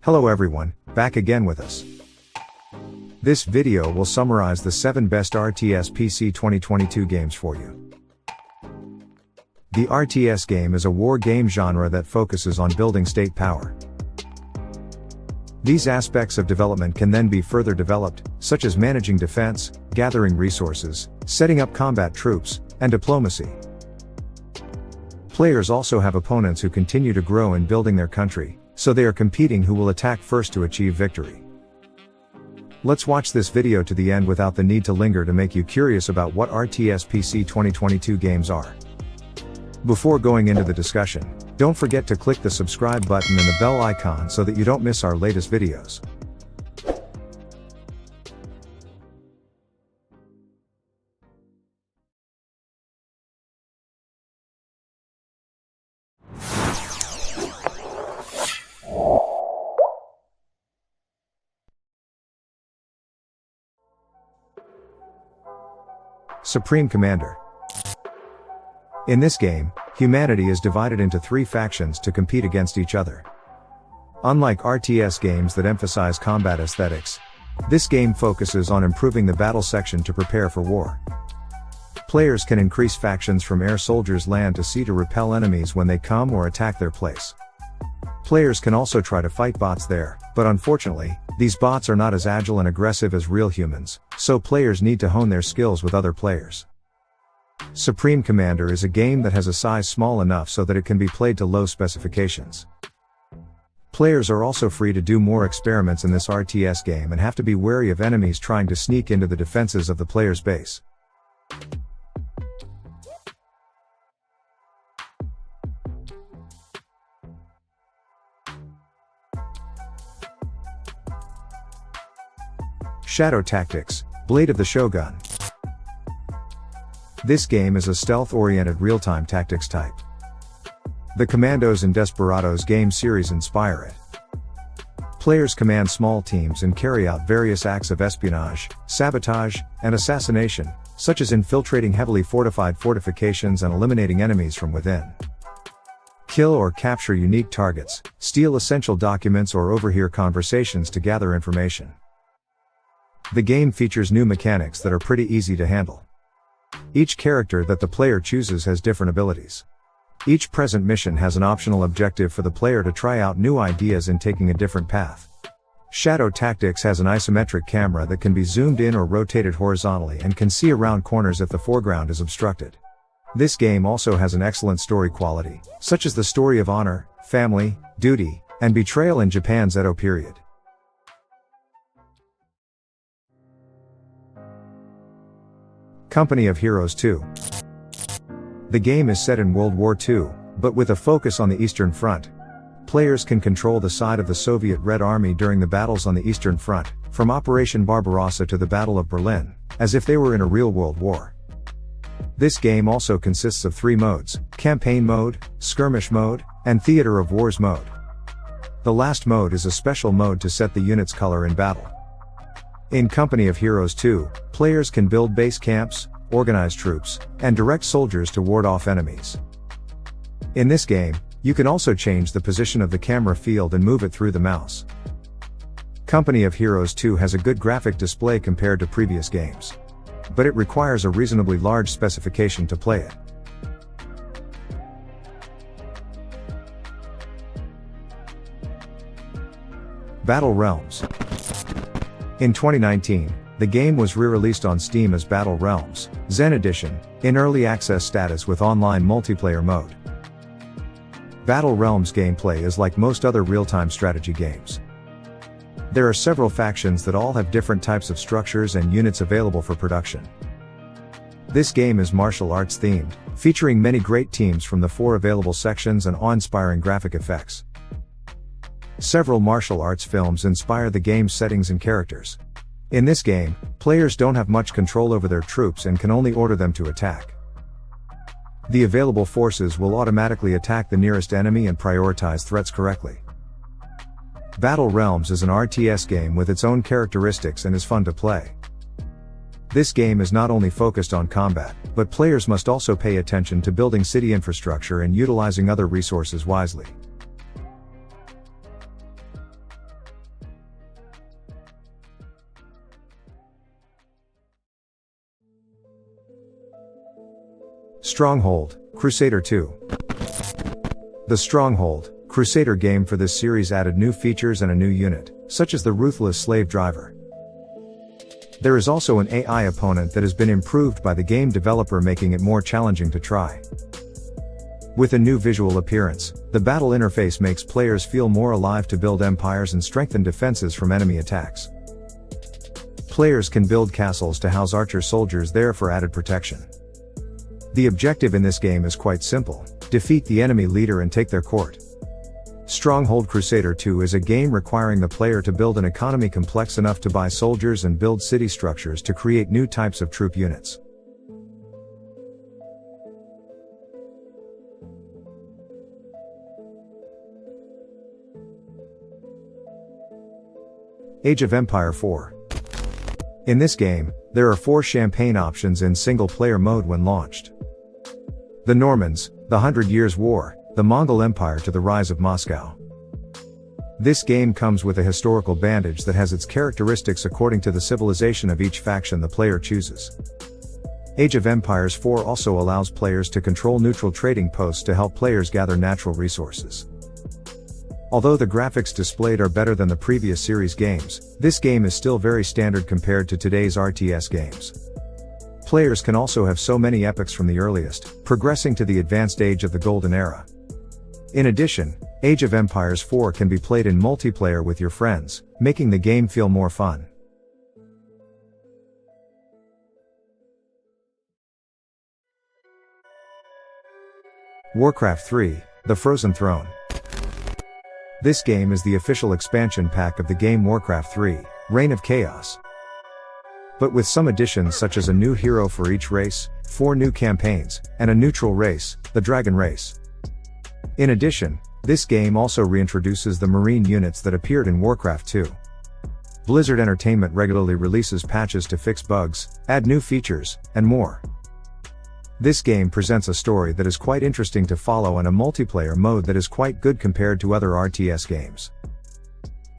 Hello everyone, back again with us. This video will summarize the 7 best RTS PC 2022 games for you. The RTS game is a war game genre that focuses on building state power. These aspects of development can then be further developed, such as managing defense, gathering resources, setting up combat troops, and diplomacy. Players also have opponents who continue to grow in building their country, so they are competing who will attack first to achieve victory. Let's watch this video to the end without the need to linger to make you curious about what RTS PC 2022 games are. Before going into the discussion, don't forget to click the subscribe button and the bell icon so that you don't miss our latest videos. Supreme Commander. In this game, humanity is divided into 3 factions to compete against each other. Unlike RTS games that emphasize combat aesthetics, this game focuses on improving the battle section to prepare for war. Players can increase factions from air soldiers, land to sea to repel enemies when they come or attack their place. Players can also try to fight bots there, but unfortunately, these bots are not as agile and aggressive as real humans, so players need to hone their skills with other players. Supreme Commander is a game that has a size small enough so that it can be played to low specifications. Players are also free to do more experiments in this RTS game and have to be wary of enemies trying to sneak into the defenses of the player's base. Shadow Tactics, Blade of the Shogun. This game is a stealth-oriented real-time tactics type. The Commandos and Desperados game series inspire it. Players command small teams and carry out various acts of espionage, sabotage, and assassination, such as infiltrating heavily fortified fortifications and eliminating enemies from within. Kill or capture unique targets, steal essential documents or overhear conversations to gather information. The game features new mechanics that are pretty easy to handle. Each character that the player chooses has different abilities. Each present mission has an optional objective for the player to try out new ideas in taking a different path. Shadow Tactics has an isometric camera that can be zoomed in or rotated horizontally and can see around corners if the foreground is obstructed. This game also has an excellent story quality, such as the story of honor, family, duty, and betrayal in Japan's Edo period. Company of Heroes II. The game is set in World War II, but with a focus on the Eastern Front. Players can control the side of the Soviet Red Army during the battles on the Eastern Front, from Operation Barbarossa to the Battle of Berlin, as if they were in a real world war. This game also consists of 3 modes: Campaign Mode, Skirmish Mode, and Theater of Wars Mode. The last mode is a special mode to set the unit's color in battle. In Company of Heroes II, players can build base camps, organize troops, and direct soldiers to ward off enemies. In this game, you can also change the position of the camera field and move it through the mouse. Company of Heroes II has a good graphic display compared to previous games, but it requires a reasonably large specification to play it. Battle Realms. In 2019, the game was re-released on Steam as Battle Realms, Zen Edition, in early access status with online multiplayer mode. Battle Realms gameplay is like most other real-time strategy games. There are several factions that all have different types of structures and units available for production. This game is martial arts themed, featuring many great teams from the 4 available sections and awe-inspiring graphic effects. Several martial arts films inspire the game's settings and characters. In this game, players don't have much control over their troops and can only order them to attack. The available forces will automatically attack the nearest enemy and prioritize threats correctly. Battle Realms is an RTS game with its own characteristics and is fun to play. This game is not only focused on combat, but players must also pay attention to building city infrastructure and utilizing other resources wisely. Stronghold Crusader II. The Stronghold Crusader game for this series added new features and a new unit, such as the ruthless slave driver. There is also an AI opponent that has been improved by the game developer, making it more challenging to try. With a new visual appearance, the battle interface makes players feel more alive to build empires and strengthen defenses from enemy attacks. Players can build castles to house archer soldiers there for added protection. The objective in this game is quite simple: defeat the enemy leader and take their court. Stronghold Crusader II is a game requiring the player to build an economy complex enough to buy soldiers and build city structures to create new types of troop units. Age of Empire 4. In this game, there are 4 champagne options in single-player mode when launched. The Normans, the 100 Years' War, the Mongol Empire to the rise of Moscow. This game comes with a historical bandage that has its characteristics according to the civilization of each faction the player chooses. Age of Empires 4 also allows players to control neutral trading posts to help players gather natural resources. Although the graphics displayed are better than the previous series games, this game is still very standard compared to today's RTS games. Players can also have so many epics from the earliest, progressing to the advanced age of the Golden Era. In addition, Age of Empires 4 can be played in multiplayer with your friends, making the game feel more fun. Warcraft 3: The Frozen Throne. This game is the official expansion pack of the game Warcraft 3: Reign of Chaos. But with some additions such as a new hero for each race, 4 new campaigns, and a neutral race, the Dragon Race. In addition, this game also reintroduces the Marine units that appeared in Warcraft 2. Blizzard Entertainment regularly releases patches to fix bugs, add new features, and more. This game presents a story that is quite interesting to follow and a multiplayer mode that is quite good compared to other RTS games.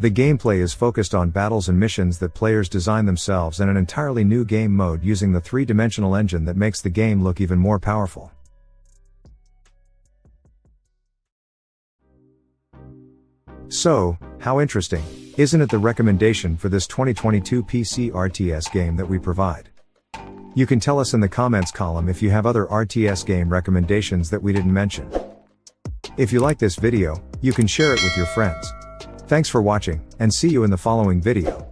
The gameplay is focused on battles and missions that players design themselves, and an entirely new game mode using the 3-dimensional engine that makes the game look even more powerful. So, how interesting, isn't it, the recommendation for this 2022 PC RTS game that we provide? You can tell us in the comments column if you have other RTS game recommendations that we didn't mention. If you like this video, you can share it with your friends. Thanks for watching, and see you in the following video.